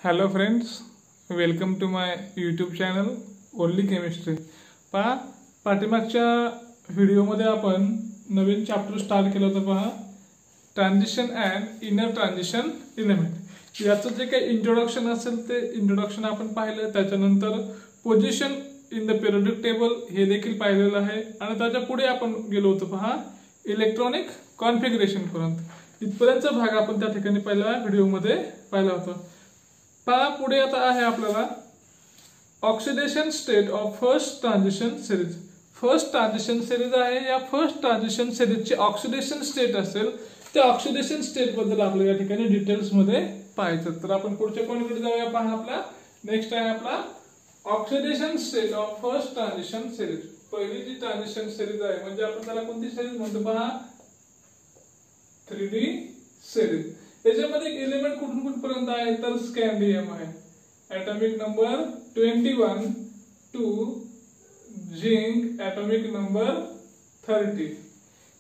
Hello friends, welcome to my YouTube channel only chemistry. पहा, पाठीमागच्या व्हिडिओमध्ये आपण नवीन चॅप्टर स्टार्ट केलं होतं. पहा, transition and inner transition element. याचं जे काही इंट्रोडक्शन असेल ते इंट्रोडक्शन आपण पाहिलं. त्याच्यानंतर position in the periodic table हे देखील पाहिलेलं आहे आणि त्याच्या पुढे आपण गेलो होतो. पहा, इलेक्ट्रॉनिक कॉन्फिगरेशन पर्यंत. इथपर्यंतचा भाग आपण त्या ठिकाणी पहिल्या व्हिडिओमध्ये पाहिला होता. पहा, पुढे आता आहे आपल्याला oxidation state of first transition series. First transition series आहे. या फर्स्ट ट्रान्झिशन सिरीजची ऑक्सिडेशन स्टेट असेल, त्या ऑक्सिडेशन स्टेट बद्दल आपल्याला या ठिकाणी डिटेल्स मध्ये पाहायचं. तर आपण पुढच्या पॉईंटकडे जाऊया. पहा, आपला नेक्स्ट आहे आपला oxidation state of first transition series. पहिली जी ट्रान्झिशन सिरीज आहे म्हणजे आपण त्याला कोणती सिरीज म्हणतो? पहा, 3D सिरीज. त्याच्यामध्ये एलिमेंट कुठून कुठपर्यंत आहे तर स्कॅन्डियम आहे. Atomic number 21 to zinc atomic number 30.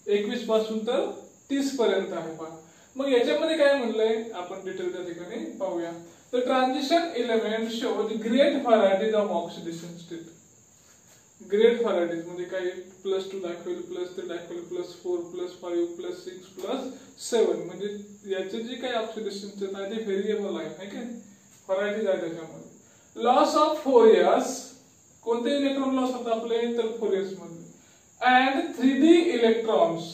21 पासून तर 30 पर्यंत आहे. पहा, मग याच्यामध्ये काय म्हणलंय आपण डिटेल त्या ठिकाणी पाहूया. तर transition element shows great varieties of oxidation state. Great varieties म्हणजे काही +2 दाखवेल, +3 दाखवेल, +4, +5, +6, +7 म्हणजे याचे जे काही ऑक्सिडेशन स्टेट आहे ते व्हेरिएबल आहे की व्हरायटीज आहे त्याच्यामध्ये. Loss of 4 years. कोणते इलेक्ट्रॉन लॉस होतात आपले तर 4 इयर्स मध्ये. And 3D electrons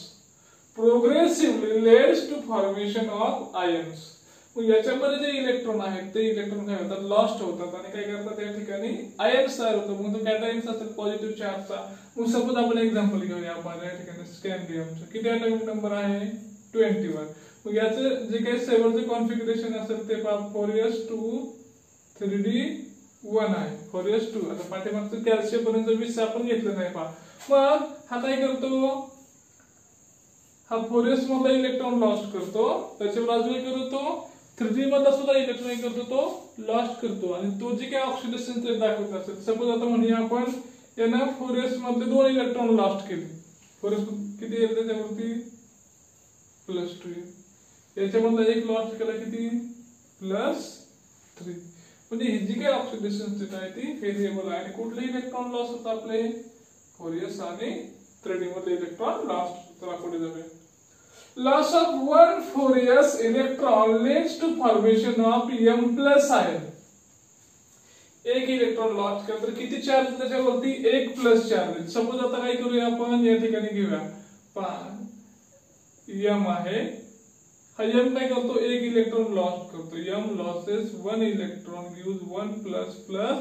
प्रोग्रेसिव्हली leads to formation of ions. मग याच्यामध्ये जे इलेक्ट्रॉन आहेत ते इलेक्ट्रॉन काय होतात? लॉस्ट होतात आणि काय करतात त्या ठिकाणी आयन्स तयार होतात. मग तो कॅटायन्स असेल पॉझिटिव्ह चार्जचा. मग सपोज आपण एक्झाम्पल घेऊया आपण या ठिकाणी स्कॅन्डियमचं. किती ॲटॉमिक नंबर आहे? 21. मग याचं जे काही सेव्हनचे कॉन्फिगरेशन असेल ते 4s2 3d1 आहे. 4s2. आता पाठीमागचं कॅल्शियम पर्यंत 20 आपण घेतलं नाही. पहा, मग हा काय करतो? हा 4s मधला इलेक्ट्रॉन लॉस्ट करतो. त्याच्या बाजूला करतो 3d मधला सुद्धा इलेक्ट्रॉन करतो तो लॉस्ट करतो. आणि तो जे काही ऑक्सिडेशन स्टेट दाखवत असेल, सपोज आता म्हणूया आपण यानं 4s मधले 2 इलेक्ट्रॉन लॉस्ट केले. 4s किती येईल त्याच्यावरती? +2. याच्यामधला एक लॉस्ट केला किती? +3. म्हणजे ही जी काही ऑक्सिडेशन स्टेट आहे ती व्हेरिएबल आहे. आणि कुठले इलेक्ट्रॉन लॉस होत आपले? 4s आणि 3d मधले इलेक्ट्रॉन लॉस्ट. तर पुढे जाऊया. Loss of 1 4s electron leads to formation of M+ ion. एक इलेक्ट्रॉन लॉस्ट केलं तर किती चार्ज त्याच्यावरती? 1+ चार्ज. सपोज आता काय करूया आपण या ठिकाणी घेऊया. पहा, M आहे. हा M काय करतो? एक इलेक्ट्रॉन लॉस्ट करतो. M loses 1 electron gives 1++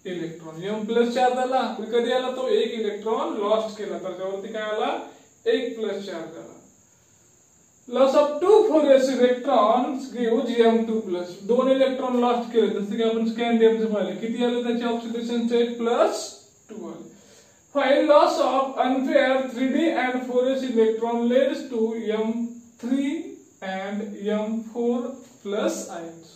electron. M+ charge आला. कधी आला तो? एक इलेक्ट्रॉन लॉस्ट केला तर त्याच्यावरती काय आला? 1+ चार्ज आला. Loss of 2 4s electrons gives M2+. 2 electron lost केले जसे की आपण स्कॅन्डियमचं पाहिलं. किती आलं त्याचे ऑक्सिडेशन स्टेट? +2 आले. Find loss of unpaired 3d and 4s electron leads to M3 and M4+ ions.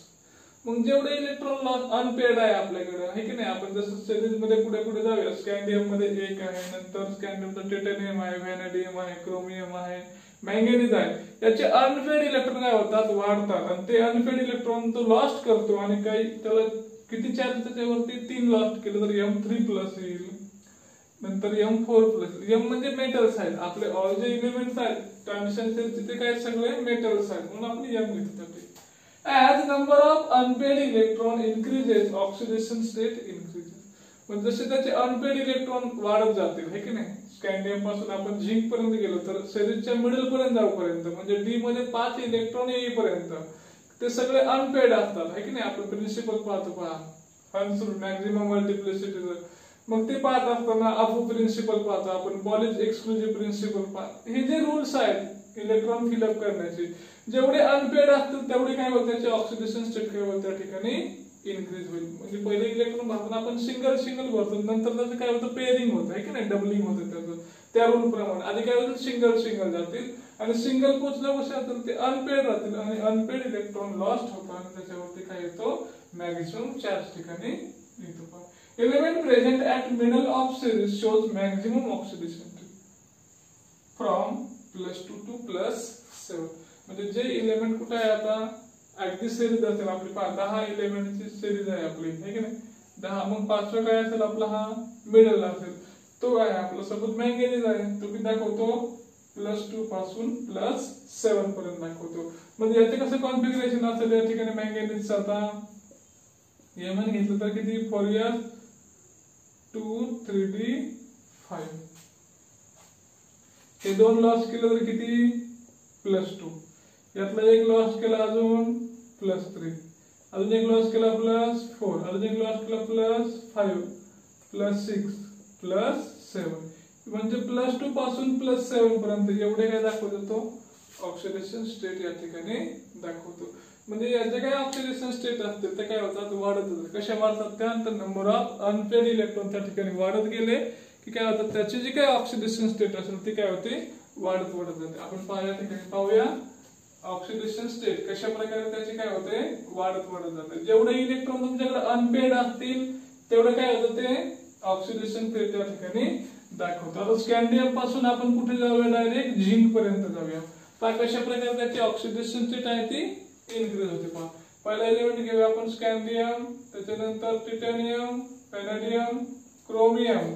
मग जेवढे इलेक्ट्रॉन लॉस अनपेअर्ड आहे आपल्याकडे आहे की नाही, आपण जसं सिरीज मध्ये पुढे पुढे जाऊया. स्कॅन्डियम मध्ये 1 आहे, नंतर स्कॅन्डियमचा टिटॅनियम आहे, व्हॅनेडियम आहे, क्रोमियम आहे, मॅंगनीज आहे. याचे अनपेड इलेक्ट्रॉन काय होतात? वाढतात. आणि ते अनपेड इलेक्ट्रॉन तो लॉस्ट करतो. आणि काही त्याला किती चार्ज त्याच्यावरती? 3 लॉस्ट केलं तर M3+ येईल. नंतर M4+. M म्हणजे मेटल्स आहेत. आपले ऑल जे एलिमेंट्स आहेत ट्रान्झिशन सेलचे ते काय सगळे मेटल्स आहेत, म्हणून आपण M घेतो. As number of unpaired electron increases, oxidation state increases. म्हणजे जसे त्याचे अनपेड इलेक्ट्रॉन वाढत जातील है की नाही. स्कॅन्डियम पासून आपण झिंक पर्यंत गेलो तर सिरीजच्या मिडल पर्यंत जाऊपर्यंत म्हणजे D मध्ये 5 इलेक्ट्रॉन येईपर्यंत ते सगळे अनपेड असतात है की नाही. आपण प्रिन्सिपल पाहतो. पहा, हन्स रूल, मॅक्झिमम मल्टिप्लिसिटी. मग ते पाहत असताना अफू प्रिन्सिपल पाहतो आपण, बॉलिज एक्सक्लुझिव्ह प्रिन्सिपल पाहतो. हे जे रूल्स आहेत इलेक्ट्रॉन फिलअप करण्याचे, जेवढे अनपेड असतील तेवढे काय होते? त्याचे ऑक्सिडेशन स्टेट काय होते त्या ठिकाणी? इन्क्रीज होईल. म्हणजे पहिले इलेक्ट्रॉन भरताना आपण सिंगल भरतो, नंतर त्याचं काय होतं? पेअरिंग होतं है की नाही, डबलिंग होतं त्याचं. त्या रूल प्रमाणे आधी काय होतं? सिंगल जातील आणि सिंगल पोचल्या बसतील ते अनपेड राहतील आणि अनपेड इलेक्ट्रॉन लॉस्ट होतात आणि त्याच्यावरती काय येतो? मॅक्झिमम चार्ज ठिकाणी येतो. Element present at middle of series shows maximum oxidation from +2 to +7. म्हणजे जे इलेमेंट कुठे आहे आता अगदी सिरीज असेल आपली 10 एलिमेंटची सिरीज आहे आपली, है की नाही? 10, मग 5वा काय असेल आपला? हा मिडल असेल. तो काय आपला सपोज मॅंगॅनीज आहे, तो किती दाखवतो? +2 पासून +7 पर्यंत दाखवतो. म्हणजे याचे कसं कॉन्फिगरेशन असेल या ठिकाणी मॅंगॅनीजचं? आता Mn घेतलं तर किती? 4s2 3d5. हे 2 लॉस केलं तर किती? +2. यातला एक लॉस केला अजून +3, अजून एक लॉस केला +4, अजून एक लॉस केला +5, +6, +7. म्हणजे +2 पासून +7 पर्यंत एवढे काय दाखवतो? ऑक्सिडेशन स्टेट या ठिकाणी दाखवतो. म्हणजे याचे काय ऑक्सिडेशन स्टेट असते ते काय होतात? वाढत जातात. कशा वाढतात? त्यानंतर नंबर ऑफ अनपेड इलेक्ट्रॉन त्या ठिकाणी वाढत गेले की काय होतं? त्याची जी काय ऑक्सिडेशन स्टेट असेल ती काय होते? वाढत जाते. आपण पाहूया ऑक्सिडेशन स्टेट कशा प्रकारे त्याची काय होते? वाढत जाते. जेवढे इलेक्ट्रॉन तुमच्याकडे अनपेड असतील तेवढं काय होतं? ते ऑक्सिडेशन स्टेट त्या ठिकाणी दाखवतो. आता स्कॅन्डियम पासून आपण कुठे जाऊया? डायरेक्ट झिंक पर्यंत जाऊया. पहा कशा प्रकारे त्याची ऑक्सिडेशन स्टेट आहे ती इनक्रीज होते. पहा पहिला एलिमेंट घेऊया आपण स्कॅन्डियम, त्याच्यानंतर titanium, palladium, chromium,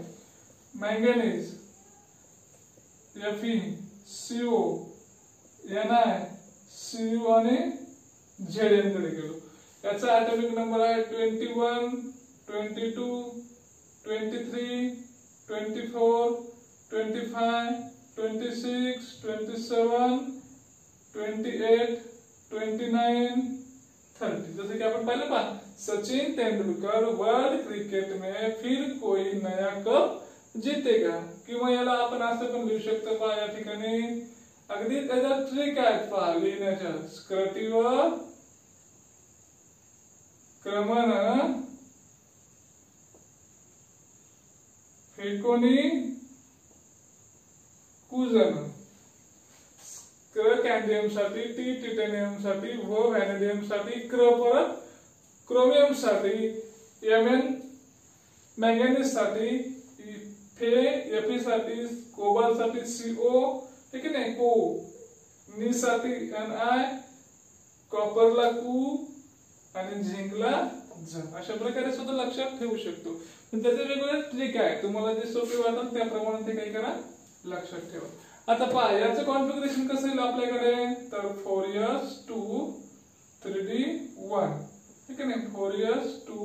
manganese, Fe, CO, Ni, Cu आणि Zn कडे गेलो. याचा ॲटॉमिक नंबर आहे 21, 22, 23, 24, 25, 26, 27, 28, 29, 30. जैसे कि अपन पहले बात, सचिन तेंदुलकर वर्ल्ड क्रिकेट में फिर कोई नया कप जीतेगा. किंवा याला आपण असं पण लिहू शकतो पहा या ठिकाणी अगदी त्याचा ट्रिक आहे पहा लिहिण्याच्या. स्क्रटिव क्रमन फेकोनी कुजन. कॅडमियम साठी, टिटॅनियम साठी, व्हॅनेडियम साठी, परत क्रोमियम साठी, Mn मॅंगनीज साठी, Fe साठी, कोबाल्ट साठी CO, ठीक आहे नाही को, नी साठी Ni, कॉपरला Cu आणि झिंकला Zn. अशा प्रकारे सुद्धा लक्षात ठेवू शकतो. पण त्याचे वेगवेगळे ट्रिक आहे, तुम्हाला जे सोपे वाटतात त्याप्रमाणे ते काही करा, लक्षात ठेवा. आता पहा याचं कॉन्फिगरेशन कसं येईल आपल्याकडे? तर 4s2 3d1, ठीक आहे ना? 4s2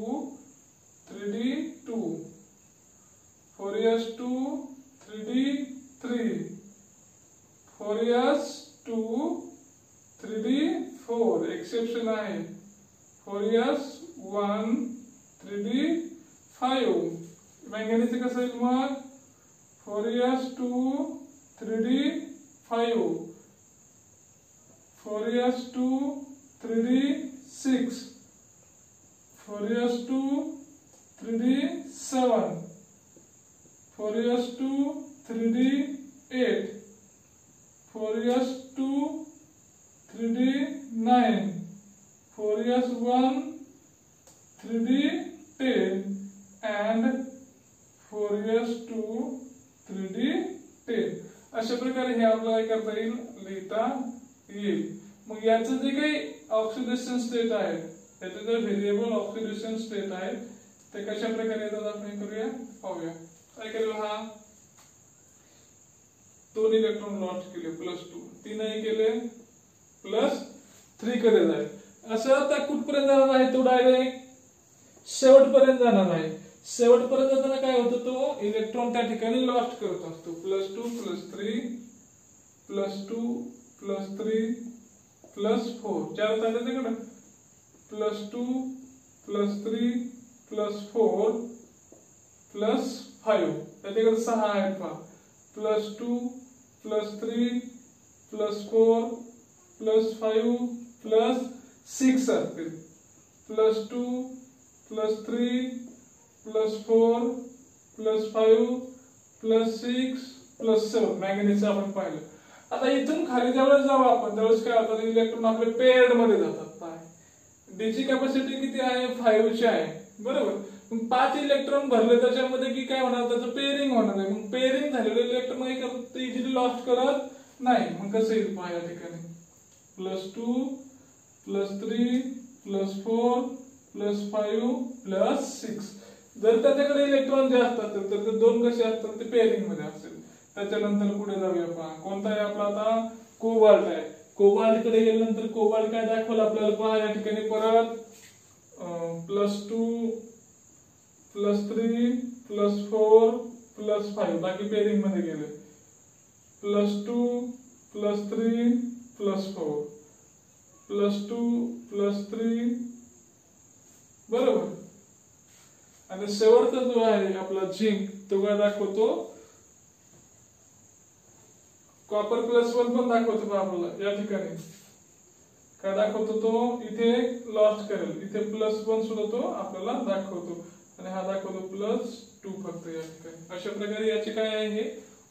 3d2, 4s2 3d3, 4s2 3d4, exception आहे 4s1 3d5. मॅंगनीज कसं येईल मग? 4s2 3d5, 4s2 3d6, 4s2 3d7, 4s2 3d8, 4s2 3d9, 4s1 3d10 and 4s2 3d10. अशा प्रकारे हे आपल्याला काय करता येईल? लिहिता येईल. मग याचं जे काही ऑक्सिडेशन स्टेट आहे, त्याचे जे व्हेरिएबल ऑक्सिडेशन स्टेट आहे ते कशा प्रकारे येतात आपण करूया, पाहूया. काय करेल? हा 2 इलेक्ट्रॉन लॉस केले +2, 3 केले +3 कडे जाईल. असं त्या कुठपर्यंत जाणार आहे? तो डायरेक्ट शेवटपर्यंत जाणार आहे. शेवटपर्यंत जाताना काय होतं? तो इलेक्ट्रॉन त्या ठिकाणी लॉस्ट करत असतो. +2 +3 +2 +3 +4, 4 झाले तिकडे. +2 +3 +4 +5, त्याच्याकडे 6 आहेत पहा. +2 +3 +4 +5 +6 असतील. +2 +3 +4 +5 +6 +7 मॅंगनीजचं आपण पाहिलं. आता इथून खाली ज्यावेळेस जाऊ आपण त्यावेळेस काय होतं? इलेक्ट्रॉन आपले पेअर्ड मध्ये जातात. डीची कॅपॅसिटी किती आहे? 5 ची आहे, बरोबर. मग 5 इलेक्ट्रॉन भरले त्याच्यामध्ये की काय होणार? त्याचं पेअरिंग होणार आहे. मग पेअरिंग झालेले इलेक्ट्रॉन काही करत इझिली लॉस्ट करत नाही. मग कसं येईल पहा या ठिकाणी? +2 +3 +4 +5 +6. जर त्याच्याकडे इलेक्ट्रॉन जास्त असतील तर ते दोन कसे असतात ते पेअरिंग मध्ये असतील. त्याच्यानंतर पुढे जाऊया पहा कोणता आहे आपला आता कोबाल्ट आहे. कोबाल्ट कडे गेल्यानंतर कोबाल्ट काय दाखवलं आपल्याला पहा या ठिकाणी परत +2 +3 +4 +5 बाकी पेअरिंग मध्ये गेले. +2 +3 +4 +2 +3 बरोबर. आणि शेवटचा जो आहे आपला झिंक तो काय दाखवतो कॉपर +1 पण दाखवतो का आपल्याला या ठिकाणी काय दाखवतो तो इथे लॉस्ट करेल इथे +1 सुद्धा तो आपल्याला दाखवतो आणि हा दाखवतो +2 फक्त या ठिकाणी. अशा प्रकारे याचे काय आहे हे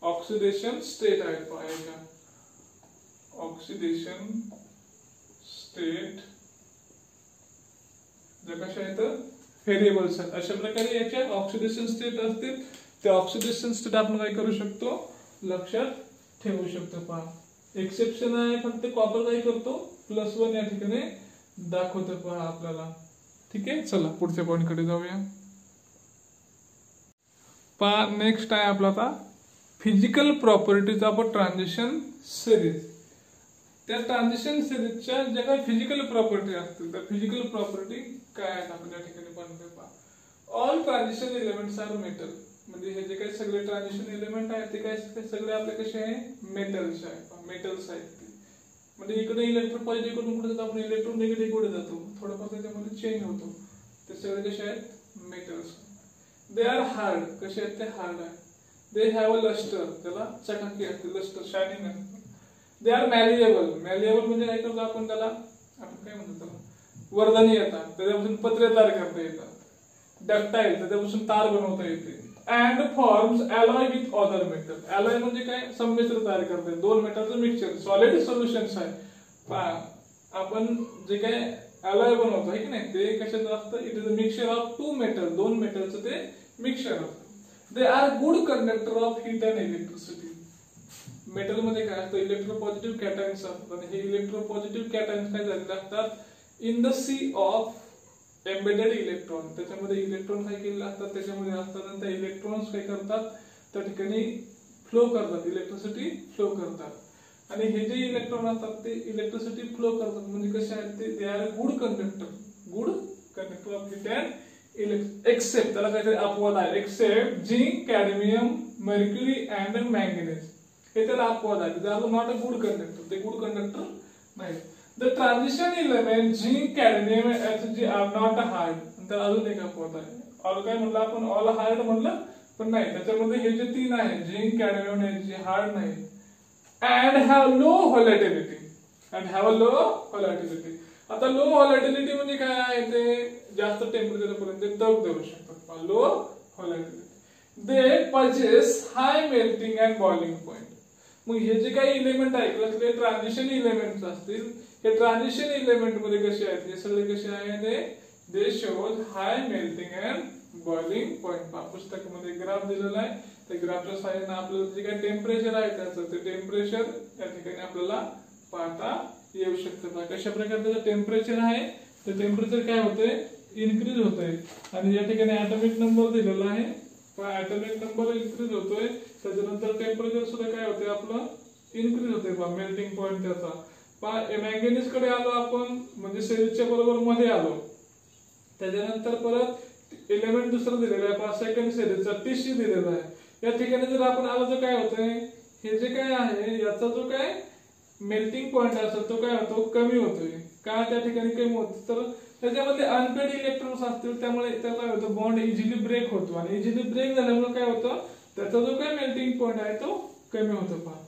ऑक्सिडेशन स्टेट आहे पाहायचा. ऑक्सिडेशन स्टेट जे कशा आहेत व्हेरिएबल्स आहेत. अशा प्रकारे याच्या ऑक्सिडेशन स्टेट असतील ते ऑक्सिडेशन स्टेट आपण काय करू शकतो लक्षात ठेवू शकतो. पहा एक्सेप्शन आहे फक्त कॉपर काय करतो +1 या ठिकाणी दाखवतो पहा आपल्याला. ठीक आहे चला पुढच्या पॉइंट कडे जाऊया. पहा नेक्स्ट आहे आपला आता physical properties of a transition series. त्या ट्रान्झिशन सिरीजच्या ज्या काही फिजिकल प्रॉपर्टी असतील त्या फिजिकल प्रॉपर्टी काय आहेत आपण या ठिकाणी पाहतो. पहा all transition elements are metal. म्हणजे हे जे काही सगळे ट्रान्झिशन एलिमेंट आहेत ते काय सगळे आपले कसे आहे मेटल्स आहे मेटल्स आहेत. म्हणजे इकडे इलेक्ट्रॉन पॉझिटिव्ह कडून कुठे जातो आपण इलेक्ट्रॉन निगेटिव्ह कडे जातो थोडंफार त्याच्यामध्ये चेंज होतो. ते सगळे कसे आहेत मेटल्स. दे आर हार्ड कसे आहेत ते हार्ड आहे. दे हॅव अ लस्टर त्याला चकाकी असते लस्टर शायनिंग असते. They are मॅलिएबल. मॅलिएबल म्हणजे काय करतो आपण त्याला आपण काय म्हणतो त्याला वर्धनी येतात त्याच्यापासून पत्रे तयार करता येतात. डक्टाईल त्याच्यापासून तार बनवता येते. And forms alloy with other metal. Alloy म्हणजे काय संमिश्र तयार करते दोन मेटलचं मिक्सचर सॉलिड सोल्युशन्स आहे. आपण जे काय अलॉय बनवतो आहे की नाही ते कशाचं असतं it is a mixture of two metal दोन मेटलचं ते मिक्सचर असतं. They are good conductor of heat and electricity. Metal मध्ये काय असतं इलेक्ट्रोपॉझिटिव्ह कॅटायन्स असतात आणि हे इलेक्ट्रोपॉझिटिव्ह कॅटायन्स काय झालेले असतात in the sea of embedded electron. त्याच्यामध्ये इलेक्ट्रॉन काय केलेले असतात त्याच्यामध्ये असतात आणि त्या इलेक्ट्रॉन्स काय करतात त्या ठिकाणी फ्लो करतात इलेक्ट्रिसिटी फ्लो करतात. आणि हे जे इलेक्ट्रॉन असतात ते इलेक्ट्रिसिटी फ्लो करतात म्हणजे कसे आहेत ते they are good conductor of heat and electricity. Except त्याला काहीतरी अपवाद आहे except zinc cadmium mercury and manganese हे त्याला अपवाद आहे. They are not a good conductor ते गुड कंडक्टर नाही. The transition element zinc cadmium Hg are not hard. तर अजून एक अपवाद आहे. ऑल काय म्हणलं आपण ऑल हार्ड म्हणलं पण नाही त्याच्यामध्ये हे जे तीन आहे झिंक कॅडमियम Hg हार्ड नाही. and have low volatility. आता लो व्हॉलॅटिलिटी म्हणजे काय आहे ते जास्त टेम्परेचर पर्यंत तग धरू शकतात. Low volatility. They possess high melting and boiling point. मग हे जे काही इलेमेंट आहे कसले ट्रान्झिशन इलेमेंट्स असतील हे ट्रान्झिशन एलिमेंट मध्ये कसे आहेत हे सगळे कसे आहेत दे shows high melting and boiling point. पुस्तकामध्ये ग्राफ दिलेला आहे त्या ग्राफच्या सहाय्याने आपल्याला जे काही टेम्परेचर आहे त्याचं ते टेम्परेचर या ठिकाणी आपल्याला पाहता येऊ शकतं. कशा प्रकारे त्याचं टेम्परेचर आहे ते टेम्परेचर काय होतंय इन्क्रीज होतंय आणि या ठिकाणी ॲटॉमिक नंबर दिलेला आहे. ॲटॉमिक नंबर इन्क्रीज होतोय त्याच्यानंतर टेम्परेचर सुद्धा काय होतंय आपलं इन्क्रीज होतंय मेल्टिंग पॉइंट त्याचा. मॅंगनीज कडे आलो आपण म्हणजे सिरीजच्या बरोबर मध्ये आलो. त्याच्यानंतर परत एलिमेंट दुसरं दिलेलं आहे सेकंड सिरीजचा TC दिलेला आहे. या ठिकाणी जर आपण आलो तर काय होतंय हे जे काय आहे याचा जो काय मेल्टिंग पॉइंट असेल तो काय होतो कमी होतोय. का त्या ठिकाणी कमी होतो तर त्याच्यामध्ये अनपेड इलेक्ट्रॉन्स असतील त्यामुळे त्याला होतं बॉन्ड इझिली ब्रेक होतो आणि इझिली ब्रेक झाल्यामुळे काय होतं त्याचा जो काय मेल्टिंग पॉइंट आहे तो कमी होतो. पहा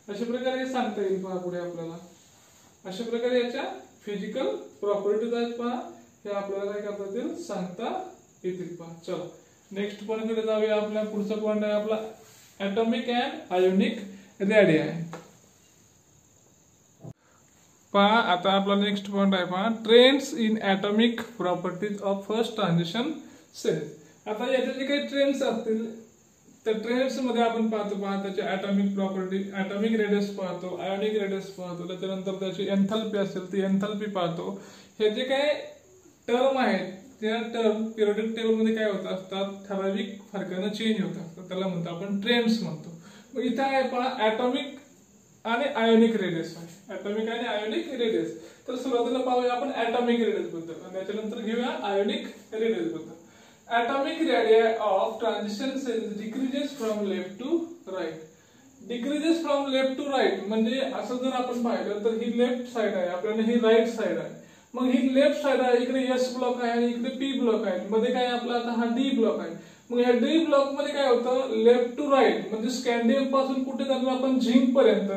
अशा प्रकारे सांगता येईल पहा पुढे आपल्याला. अशा प्रकारे याच्या फिजिकल प्रॉपर्टीज आहेत पहा हे आपल्याला काय करता येतील सांगता येतील. पहा चला नेक्स्ट पॉइंट कडे जाऊया. आपला पुढचा पॉइंट आहे आपला ॲटॉमिक अँड आयोनिक रेडियाई. पहा आता आपला नेक्स्ट पॉइंट आहे पहा trends in atomic properties of first transition series. आता याचे जे काही ट्रेंड्स असतील तर ट्रेड्स मध्ये आपण पाहतो त्याचे ॲटॉमिक प्रॉपर्टी, ॲटॉमिक रेडियस पाहतो, आयोनिक रेडियस पाहतो, त्याच्यानंतर त्याची एन्थॅल्पी असेल ती एन्थॅल्पी पाहतो. हे जे काय टर्म आहेत त्या टर्म पिरियोडिक टेबल मध्ये काय होत असतात, ठराविक फरकाने चेंज होत असतात, त्याला म्हणतो आपण ट्रेंड्स म्हणतो. मग इथे आहे पहा ॲटॉमिक आणि आयोनिक रेडियस आहे, ॲटॉमिक आणि आयोनिक रेडियस. तर सुरुवातीला पाहूया आपण ॲटॉमिक रेडियस बद्दल आणि त्याच्यानंतर घेऊया आयोनिक रेडियस बद्दल. Atomic radius of transition cells decreases from left to right. Decreases from left to right म्हणजे असं जर आपण पाहिलं तर ही लेफ्ट साइड आहे, आपल्याला ही राईट साइड आहे. मग ही लेफ्ट साइड आहे, इकडे एस ब्लॉक आहे आणि इकडे पी ब्लॉक आहे, मध्ये काय आपला आता हा डी ब्लॉक आहे. मग या डी ब्लॉक मध्ये काय होतं, लेफ्ट टू राईट म्हणजे स्कॅन्डियम पासून कुठे जातो आपण, झिंक पर्यंत.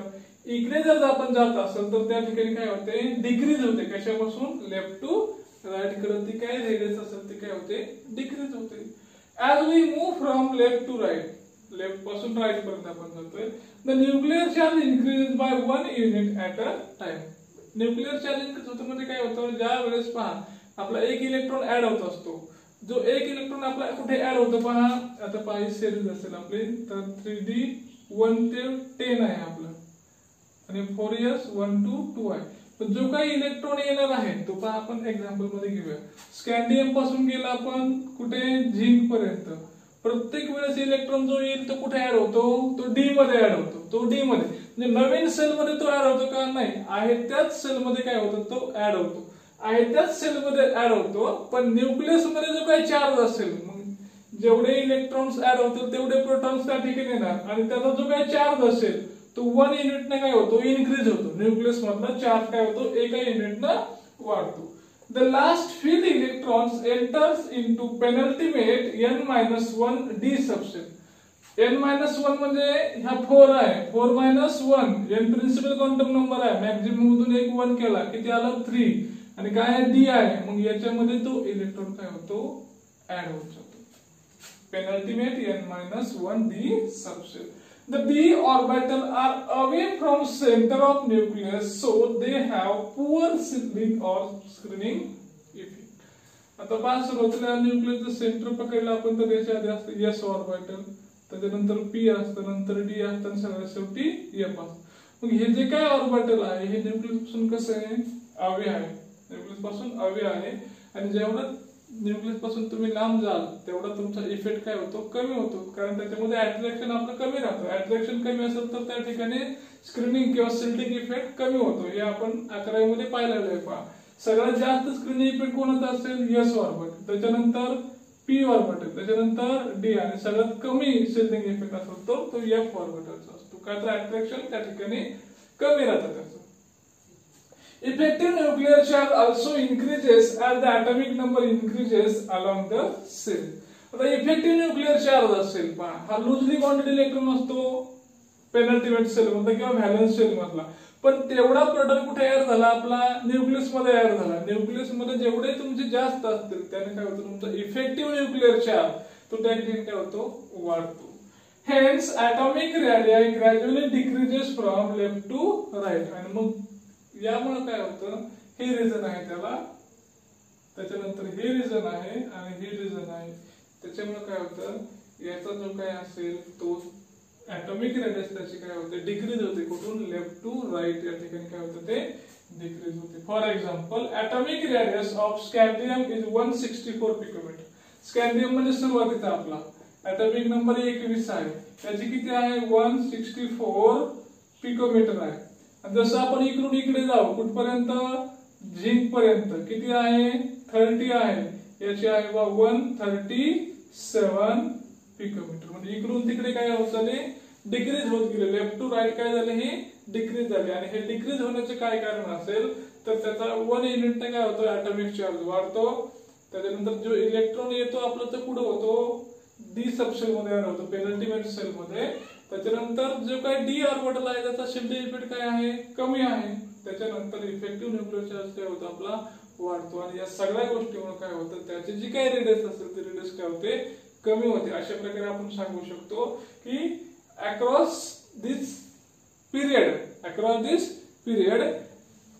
इकडे जर आपण जात असेल तर त्या ठिकाणी काय होते, डिक्रीज होते. कशापासून, लेफ्ट टू राईट कडे ती काय रेडियस असेल ती काय होते, डिक्रीज होते. As we move from left to right, left पासून राईट पर्यंत आपण जातोय, the nuclear charge increases by 1 unit at a time. Nuclear charge increase होतं म्हणजे काय होतं, ज्या वेळेस पहा आपला एक इलेक्ट्रॉन ऍड होत असतो, जो एक इलेक्ट्रॉन आपला कुठे ऍड होतो पहा, आता पहा ही सिरीज असेल आपली, तर 3D 1 ते 10 आहे आपलं आणि 4s 1 to 2 आहे. पण जो काही इलेक्ट्रॉन येणार आहे तो पहा आपण एक्झाम्पल मध्ये घेऊया. स्कॅन्डियम पासून गेला आपण कुठे, झिंक पर्यंत. प्रत्येक वेळेस इलेक्ट्रॉन जो येईल तो कुठे ऍड होतो, तो डी मध्ये ऍड होतो. तो डी मध्ये म्हणजे नवीन सेल मध्ये तो ऍड होतो का, नाही, आहे त्याच सेल मध्ये काय होतो, तो ऍड होतो, आहे त्याच सेल मध्ये ऍड होतो. पण न्यूक्लियस मध्ये जो काही चार्ज असेल, मग जेवढे इलेक्ट्रॉन्स ऍड होतील तेवढे प्रोटॉन्स त्या ठिकाणी येणार आणि त्याचा जो काही चार्ज असेल तो 1 युनिटने काय होतो, इन्क्रीज होतो. न्यूक्लियस मधला चार्ज काय होतो, एका युनिटने वाढतो. The last few electrons enters into penultimate n-1 d subshell. n-1 म्हणजे ह्या 4 आहे, 4 - 1 n प्रिन्सिपल क्वांटम नंबर आहे, मॅक्झिमम मधून एक 1 केला किती आलं, 3 आणि काय आहे, d आहे. मग याच्यामध्ये तो इलेक्ट्रॉन काय होतो, ऍड होत जातो. Penultimate n-1 d subshell. The d orbital are away from center of nucleus, so they have poor sibling or screening effect. आता पहा सुरुवातीला न्यूक्लियसचं सेंटर पकडलं आपण तर याच्या आधी असतं s ऑर्बिटल, त्याच्यानंतर p असतं, नंतर d असतं आणि सगळ्यात शेवटी f असतं. मग हे जे काय ऑर्बिटल आहे हे न्यूक्लियस पासून कसं आहे, अवे आहे, न्यूक्लियस पासून अवे आहे. आणि जेवढं न्यूक्लियस पासून तुम्ही लांब जाल तेवढा तुमचा इफेक्ट काय होतो, कमी होतो, कारण त्याच्यामध्ये अट्रॅक्शन आपलं कमी राहतं. अट्रॅक्शन कमी असेल तर त्या ठिकाणी स्क्रीनिंग किंवा सिल्डिंग इफेक्ट कमी होतो. हे आपण 11वी मध्ये पाहिलेलं आहे. पहा सगळ्यात जास्त स्क्रीनिंग इफेक्ट कोणाचा असेल, एस ऑर्बिटल, त्याच्यानंतर पी ऑर्बिटल, त्याच्यानंतर डी आणि सगळ्यात कमी सिल्डिंग इफेक्ट असेल तो एफ ऑर्बिटलचा असतो. काय तर अट्रॅक्शन त्या ठिकाणी कमी राहतं त्याचं. Effective nuclear charge also increases as the atomic number increases along the cell. आता इफेक्टिव्ह न्यूक्लिअर चार्ज असेल पहा, हा लूजली बॉन्डेड इलेक्ट्रॉन असतो पेनल्टिमेट सेल मधला किंवा व्हॅलन्स सेल मधला. पण तेवढा प्रोटॉन कुठे ऍड झाला, आपला न्यूक्लियस मध्ये ऍड झाला. न्यूक्लियस मध्ये जेवढे तुमचे जास्त असतील त्याने काय होतं, तुमचा इफेक्टिव्ह न्यूक्लिअर चार्ज तो त्या ठिकाणी काय होतो, वाढतो. Hence atomic radii gradually decreases from left to right. आणि मग यामुळे काय होतं, हे रिझन आहे त्याला, त्याच्यानंतर हे रिझन आहे आणि हे रिझन आहे. त्याच्यामुळे काय होतं, याचा जो काय असेल तो ॲटॉमिक रेडियस त्याची काय होते, डिक्रीज होते. कुठून, लेफ्ट टू राईट या ठिकाणी काय होतं, ते डिक्रीज होते. For example atomic radius of scandium is 164 picometre. Scandium म्हणजे सुरुवातीचा आपला ॲटॉमिक नंबर 21 आहे, त्याची किती आहे, 164 पिकोमीटर आहे. जसं आपण इकडून इकडे जाऊ कुठपर्यंत, झिंक पर्यंत किती आहे, 30 आहे. याची आहे 137 पिकोमीटर. म्हणजे इकडून तिकडे काय होत झाले, डिक्रीज होत गेले. लेफ्ट टू राईट काय झाले, हे डिक्रीज झाले. आणि हे डिक्रीज होण्याचे काय कारण असेल तर त्याचा 1 युनिटने काय होतो, ॲटॉमिक चार्ज वाढतो. त्याच्यानंतर जो इलेक्ट्रॉन येतो आपला तो कुठे होतो, डी सबशेल मध्ये ऍड होतो, पेनल्टिमेट सेल मध्ये. त्याच्यानंतर जो काही डी ऑर्बिटल आहे त्याचा शिल्डिंग इफेक्ट काय आहे, कमी आहे. त्याच्यानंतर इफेक्टिव्ह न्यूक्लिअर चार्ज काय होतो, आपला वाढतो. आणि या सगळ्या गोष्टीमुळे काय होतं, त्याची जी काही रेडियस असेल ती रेडियस काय होते, कमी होते. अशा प्रकारे आपण सांगू शकतो की across this period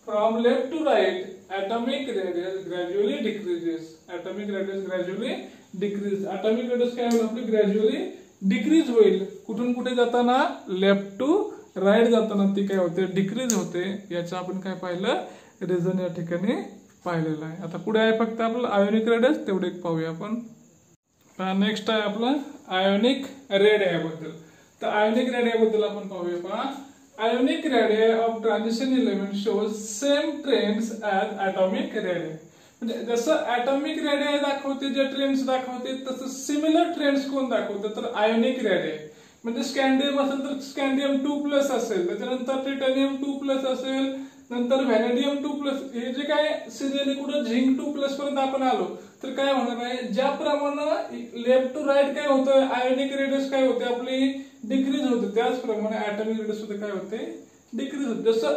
from left to right atomic radius gradually decreases. Atomic radius gradually decrease. Atomic radius काय होईल आपली, gradually डिक्रीज होईल. कुठून कुठे जाताना, लेफ्ट टू राईट जाताना ती काय होते, डिक्रीज होते. याचं आपण काय पाहिलं, रिझन या ठिकाणी पाहिलेलं आहे. आता पुढे आहे फक्त आपलं आयोनिक रेडियस, तेवढे एक पाहूया आपण. नेक्स्ट आहे आपलं आयोनिक रेडिया बद्दल. तर आयोनिक रेडिया बद्दल आपण पाहूया. पहा, ionic radii of transition element shows same trends as atomic radii. म्हणजे जसं ॲटॉमिक रेडिया दाखवते, जे ट्रेंड्स दाखवते, तसं सिमिलर ट्रेंड्स कोण दाखवते, तर आयोनिक रेडिया. म्हणजे स्कॅन्डियम असेल तर स्कॅन्डियम 2+ असेल, त्याच्यानंतर टिटॅनियम 2+ असेल, नंतर व्हॅनेडियम 2+. हे जे काय सिरियली कुठं झिंक 2+ पर्यंत आपण आलो तर काय होणार आहे, ज्याप्रमाणे लेफ्ट टू राईट काय होतं, आयोनिक रेडियस काय होते आपली डिक्रीज होते, त्याचप्रमाणे ॲटॉमिक रेडियस सुद्धा काय होते, डिक्रीज होते. जसं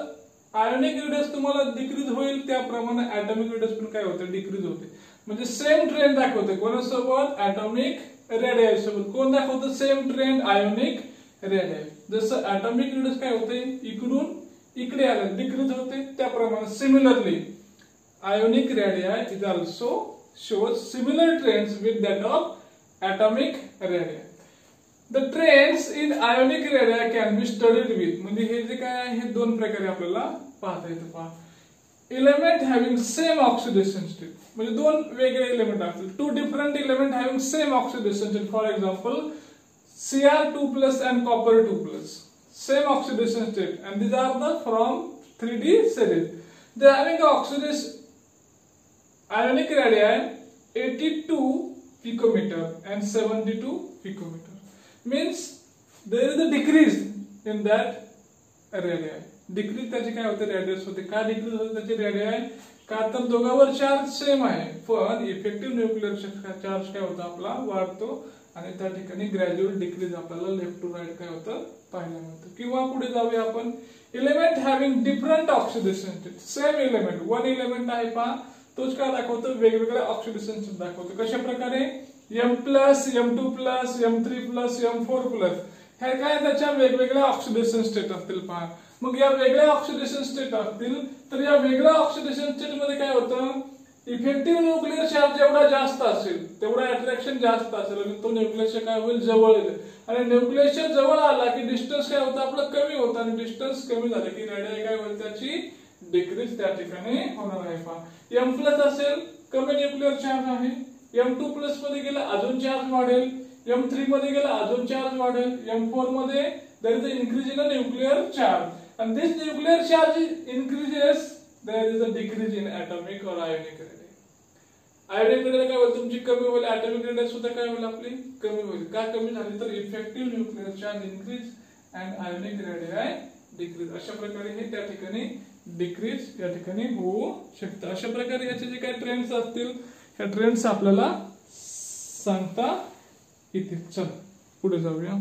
आयोनिक रेडियस तुम्हाला डिक्रीज होईल त्याप्रमाणे ॲटॉमिक रेडियस पण काय होते, डिक्रीज होते. म्हणजे सेम ट्रेंड दाखवते. कोणासोबत, ॲटॉमिक रेडिया सोबत. कोण दाखवतं सेम ट्रेंड, आयोनिक रेडिया. जसं ॲटॉमिक रेडियस काय होते, इकडून इकडे आलं डिक्रीज होते, त्याप्रमाणे similarly ionic radii is also shows similar trends with that of atomic radii. The trends in ionic radii can be studied with. म्हणजे हे जे काय आहे, हे दोन प्रकारे आपल्याला पाहता येतं. पहा, element having same oxidation state. म्हणजे दोन वेगळे एलिमेंट असतील. Two different element having same oxidation state. For example, Cr2+ and copper 2+. Same oxidation state, and these are the from 3D series. They are having oxidation ionic radii 82 picometer and 72 picometer. Means there is a decrease in that radii. Decrease त्याची काय होते, radius होते. का decrease होते त्याची radii, का तर दोघांवर चार्ज सेम आहे, पण इफेक्टिव्ह न्यूक्लिअर चार्ज काय होता आपला वाढतो आणि त्या ठिकाणी ग्रॅज्युअल डिक्रीज आपल्याला लेफ्ट टू राईट काय होतं पाहायला मिळतं. किंवा पुढे जाऊया आपण, element having different oxidation state. Same element, one element आहे पहा, तोच काय दाखवतो, वेगवेगळ्या ऑक्सिडेशन स्टेट दाखवतो. कशा प्रकारे, M+, M2+, M3+, M4+. हे काय त्याच्या वेगवेगळ्या ऑक्सिडेशन स्टेट असतील. पहा, मग या वेगळ्या ऑक्सिडेशन स्टेट असतील तर या वेगळ्या ऑक्सिडेशन स्टेट मध्ये काय होतं, इफेक्टिव्ह न्यूक्लिअर चार्ज जेवढा जास्त असेल तेवढा अट्रॅक्शन जास्त असेल आणि तो न्यूक्लियसच्या काय होईल, जवळ येईल. आणि न्यूक्लियसच्या जवळ आला की डिस्टन्स काय होतं आपलं कमी होतं, आणि डिस्टन्स कमी झालं की रेडियाई काय होईल, त्याची डिक्रीज त्या ठिकाणी होणार आहे. पहा, M+ असेल, कमी न्यूक्लिअर चार्ज आहे. M2+ मध्ये गेला अजून चार्ज वाढेल. M3 मध्ये गेला अजून चार्ज वाढेल. M4 मध्ये there is an increase in the nuclear charge, and this nuclear charge increases, there is a decrease in atomic or ionic radii. Ionic radii काय होईल, तुमची कमी होईल, atomic radii सुद्धा काय होईल आपली कमी होईल. का कमी झाली तर effective nuclear charge increase and ionic radii decrease. अशा प्रकारे हे त्या ठिकाणी डिक्रीज या ठिकाणी होऊ शकतं. अशा प्रकारे याचे जे काही ट्रेंड्स असतील ह्या ट्रेंड्स आपल्याला सांगता येतील. चला पुढे जाऊया.